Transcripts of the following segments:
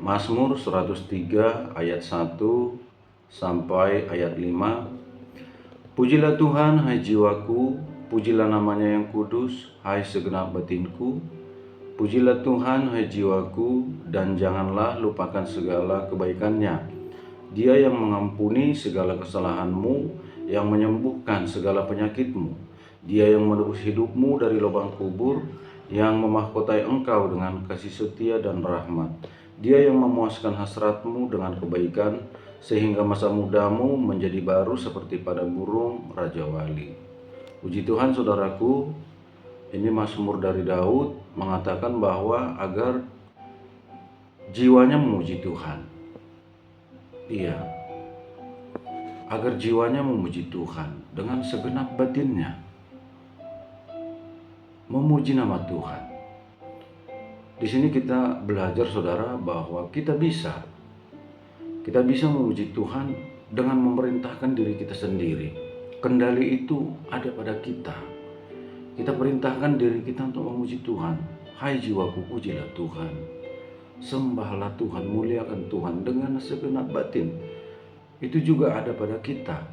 Mazmur 103 ayat 1 sampai ayat 5. Pujilah Tuhan, hai jiwaku, pujilah namanya yang kudus, hai segenap batinku. Pujilah Tuhan, hai jiwaku, dan janganlah lupakan segala kebaikannya. Dia yang mengampuni segala kesalahanmu, yang menyembuhkan segala penyakitmu. Dia yang menebus hidupmu dari lubang kubur, yang memahkotai engkau dengan kasih setia dan rahmat. Dia yang memuaskan hasratmu dengan kebaikan, sehingga masa mudamu menjadi baru seperti pada burung Raja Wali. Puji Tuhan, saudaraku, ini Mazmur dari Daud mengatakan bahwa agar jiwanya memuji Tuhan. Iya, agar jiwanya memuji Tuhan dengan segenap batinnya. Memuji nama Tuhan. Di sini kita belajar, saudara, bahwa kita bisa memuji Tuhan dengan memerintahkan diri kita sendiri. Kendali itu ada pada kita. Kita perintahkan diri kita untuk memuji Tuhan. Hai jiwaku, pujilah Tuhan. Sembahlah Tuhan, muliakan Tuhan dengan segenap batin. Itu juga ada pada kita.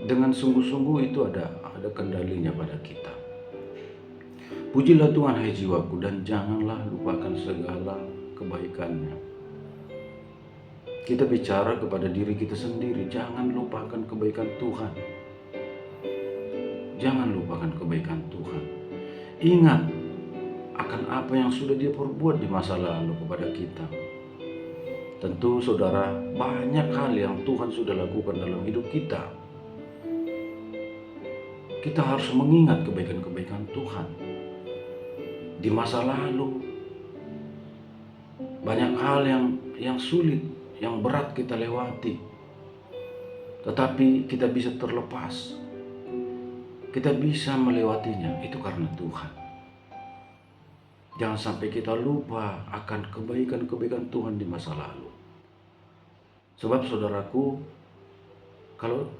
Dengan sungguh-sungguh itu ada kendalinya pada kita. Pujilah Tuhan, hai jiwaku, dan janganlah lupakan segala kebaikannya. Kita bicara kepada diri kita sendiri, jangan lupakan kebaikan Tuhan. Jangan lupakan kebaikan Tuhan. Ingat akan apa yang sudah Dia perbuat di masa lalu kepada kita. Tentu, saudara, banyak hal yang Tuhan sudah lakukan dalam hidup kita. Kita harus mengingat kebaikan-kebaikan Tuhan. Di masa lalu, banyak hal yang sulit, yang berat kita lewati. Tetapi kita bisa terlepas. Kita bisa melewatinya, itu karena Tuhan. Jangan sampai kita lupa akan kebaikan-kebaikan Tuhan di masa lalu. Sebab, saudaraku, kalau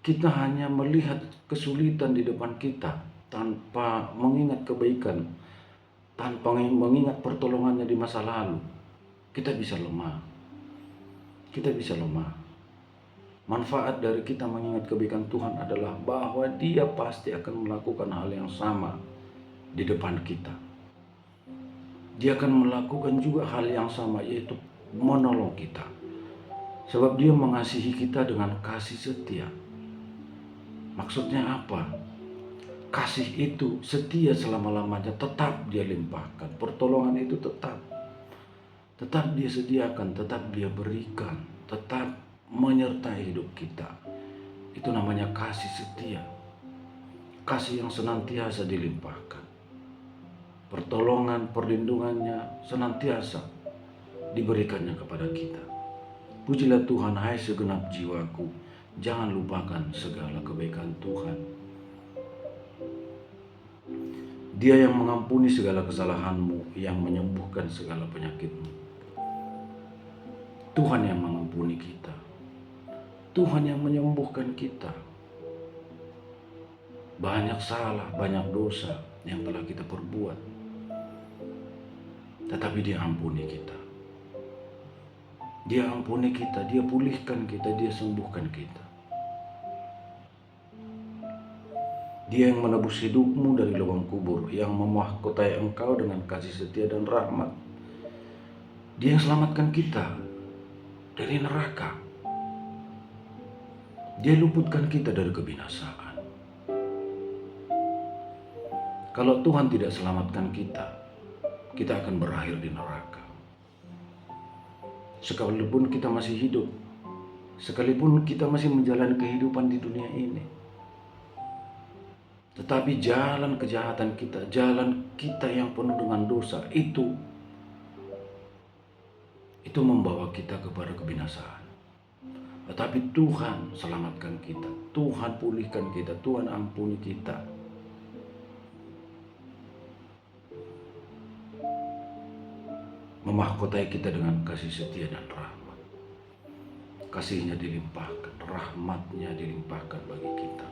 kita hanya melihat kesulitan di depan kita tanpa mengingat kebaikan, tanpa mengingat pertolongannya di masa lalu, kita bisa lemah. Kita bisa lemah. Manfaat dari kita mengingat kebaikan Tuhan adalah bahwa Dia pasti akan melakukan hal yang sama di depan kita. Dia akan melakukan juga hal yang sama, yaitu menolong kita. Sebab Dia mengasihi kita dengan kasih setia. Maksudnya apa? Kasih itu setia selama-lamanya, tetap Dia limpahkan. Pertolongan itu tetap Dia sediakan, tetap Dia berikan, tetap menyertai hidup kita. Itu namanya kasih setia. Kasih yang senantiasa dilimpahkan. Pertolongan, perlindungannya senantiasa diberikannya kepada kita. Pujilah Tuhan, hai segenap jiwaku, jangan lupakan segala kebaikan Tuhan. Dia yang mengampuni segala kesalahanmu, yang menyembuhkan segala penyakitmu. Tuhan yang mengampuni kita. Tuhan yang menyembuhkan kita. Banyak salah, banyak dosa yang telah kita perbuat. Tetapi Dia ampuni kita. Dia ampuni kita, Dia pulihkan kita, Dia sembuhkan kita. Dia yang menebus hidupmu dari lubang kubur, yang memahkotai engkau dengan kasih setia dan rahmat. Dia yang selamatkan kita dari neraka. Dia luputkan kita dari kebinasaan. Kalau Tuhan tidak selamatkan kita, kita akan berakhir di neraka. Sekalipun kita masih hidup, sekalipun kita masih menjalani kehidupan di dunia ini, tetapi jalan kejahatan kita, jalan kita yang penuh dengan dosa, itu membawa kita kepada kebinasaan. Tetapi Tuhan selamatkan kita, Tuhan pulihkan kita, Tuhan ampuni kita. Memahkotai kita dengan kasih setia dan rahmat. Kasihnya dilimpahkan, rahmatnya dilimpahkan bagi kita.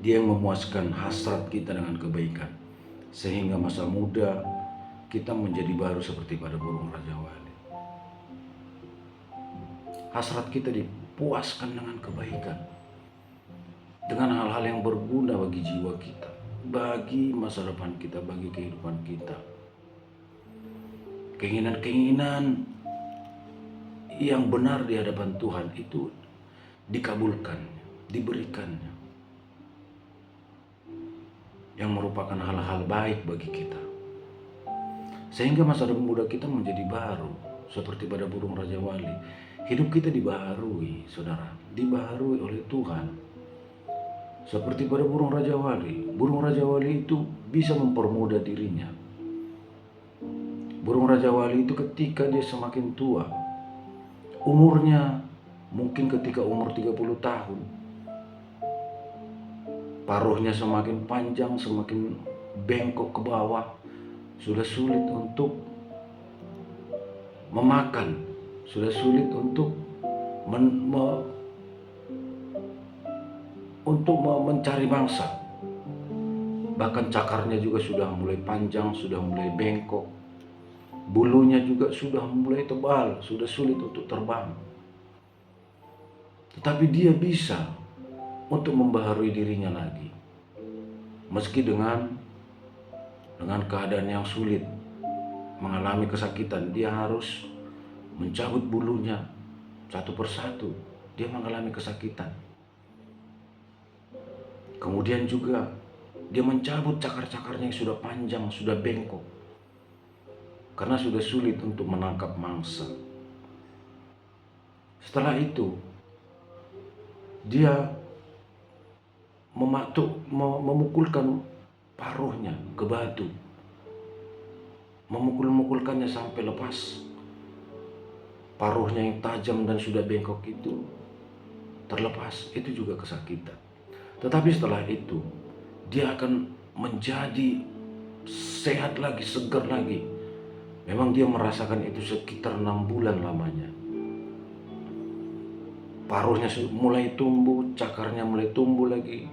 Dia yang memuaskan hasrat kita dengan kebaikan, sehingga masa muda kita menjadi baru seperti pada burung Raja Wali. Hasrat kita dipuaskan dengan kebaikan, dengan hal-hal yang berguna bagi jiwa kita, bagi masa depan kita, bagi kehidupan kita. Keinginan-keinginan yang benar di hadapan Tuhan itu dikabulkan, diberikannya, yang merupakan hal-hal baik bagi kita, sehingga masa depan muda kita menjadi baru seperti pada burung Raja Wali. Hidup kita dibaharui, saudara, dibaharui oleh Tuhan seperti pada burung Raja Wali. Burung Raja Wali itu bisa mempermudah dirinya. Burung Raja Wali itu ketika dia semakin tua, umurnya mungkin ketika umur 30 tahun, paruhnya semakin panjang, semakin bengkok ke bawah, sudah sulit untuk memakan, sudah sulit untuk mencari mangsa. Bahkan cakarnya juga sudah mulai panjang, sudah mulai bengkok. Bulunya juga sudah mulai tebal, sudah sulit untuk terbang. Tetapi dia bisa untuk membaharui dirinya lagi. Meski dengan keadaan yang sulit, mengalami kesakitan, dia harus mencabut bulunya satu persatu. Dia mengalami kesakitan. Kemudian juga dia mencabut cakar-cakarnya yang sudah panjang, sudah bengkok, karena sudah sulit untuk menangkap mangsa. Setelah itu, dia memukulkan paruhnya ke batu, memukul-mukulkannya sampai lepas. Paruhnya yang tajam dan sudah bengkok itu terlepas, itu juga kesakitan. Tetapi setelah itu, dia akan menjadi sehat lagi, segar lagi. Memang dia merasakan itu sekitar 6 bulan lamanya. Paruhnya mulai tumbuh, cakarnya mulai tumbuh lagi,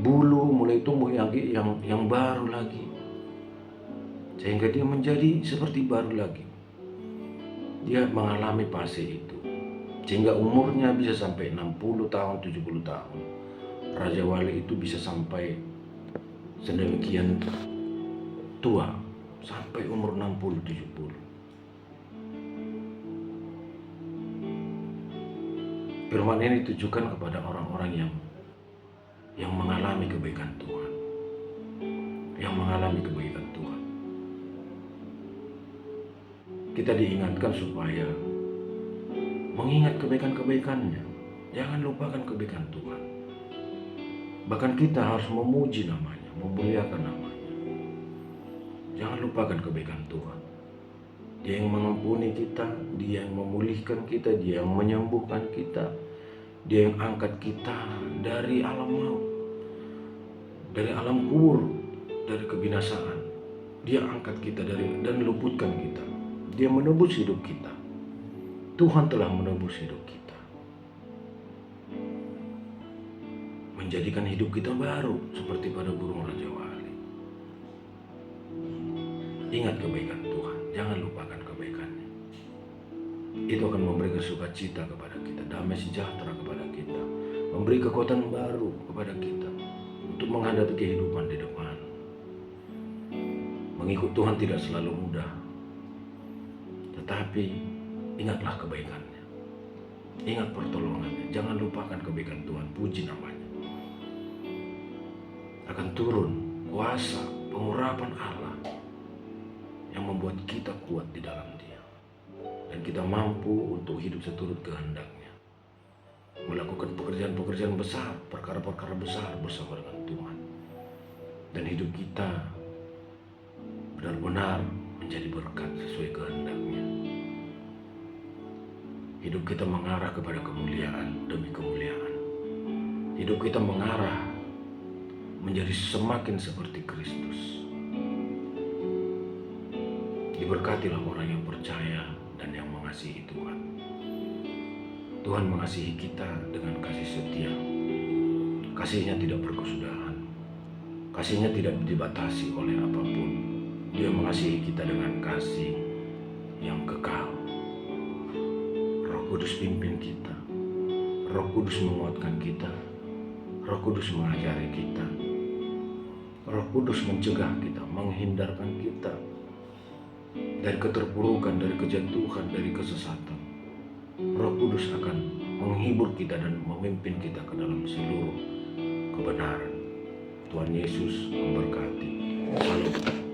bulu mulai tumbuh yang baru lagi, sehingga dia menjadi seperti baru lagi. Dia mengalami fase itu, sehingga umurnya bisa sampai 60 tahun, 70 tahun. Raja Wali itu bisa sampai sedemikian tua, sampai umur 60-70. Firman ini ditujukan kepada orang-orang yang mengalami kebaikan Tuhan, yang mengalami kebaikan Tuhan. Kita diingatkan supaya mengingat kebaikan-kebaikannya, jangan lupakan kebaikan Tuhan. Bahkan kita harus memuji namanya, memuliakan namanya. Jangan lupakan kebaikan Tuhan. Dia yang mengampuni kita, Dia yang memulihkan kita, Dia yang menyembuhkan kita, Dia yang angkat kita dari alam maut, dari alam kubur, dari kebinasaan. Dia angkat kita dan luputkan kita. Dia menebus hidup kita. Tuhan telah menebus hidup kita, menjadikan hidup kita baru seperti pada burung Raja Wali. Ingat kebaikan Tuhan, jangan lupakan kebaikannya. Itu akan memberikan sukacita kepada kita, damai sejahtera kepada kita, memberi kekuatan baru kepada kita untuk menghadapi kehidupan di depan. Mengikut Tuhan tidak selalu mudah, tetapi ingatlah kebaikannya, ingat pertolongannya, jangan lupakan kebaikan Tuhan, puji namanya. Akan turun kuasa pengurapan Allah yang membuat kita kuat di dalam Dia, dan kita mampu untuk hidup seturut kehendak-Nya, melakukan pekerjaan-pekerjaan besar, perkara-perkara besar bersama dengan Tuhan, dan hidup kita benar-benar menjadi berkat sesuai kehendak-Nya. Hidup kita mengarah kepada kemuliaan demi kemuliaan. Hidup kita mengarah menjadi semakin seperti Kristus. Diberkatilah orang yang percaya dan yang mengasihi Tuhan. Tuhan mengasihi kita dengan kasih setia. Kasih-Nya tidak berkesudahan. Kasihnya tidak dibatasi oleh apapun. Dia mengasihi kita dengan kasih yang kekal. Roh Kudus pimpin kita. Roh Kudus menguatkan kita. Roh Kudus mengajari kita. Roh Kudus mencegah kita, menghindarkan kita dari keterpurukan, dari kejatuhan, dari kesesatan. Roh Kudus akan menghibur kita dan memimpin kita ke dalam seluruh kebenaran. Tuhan Yesus memberkati. Salam.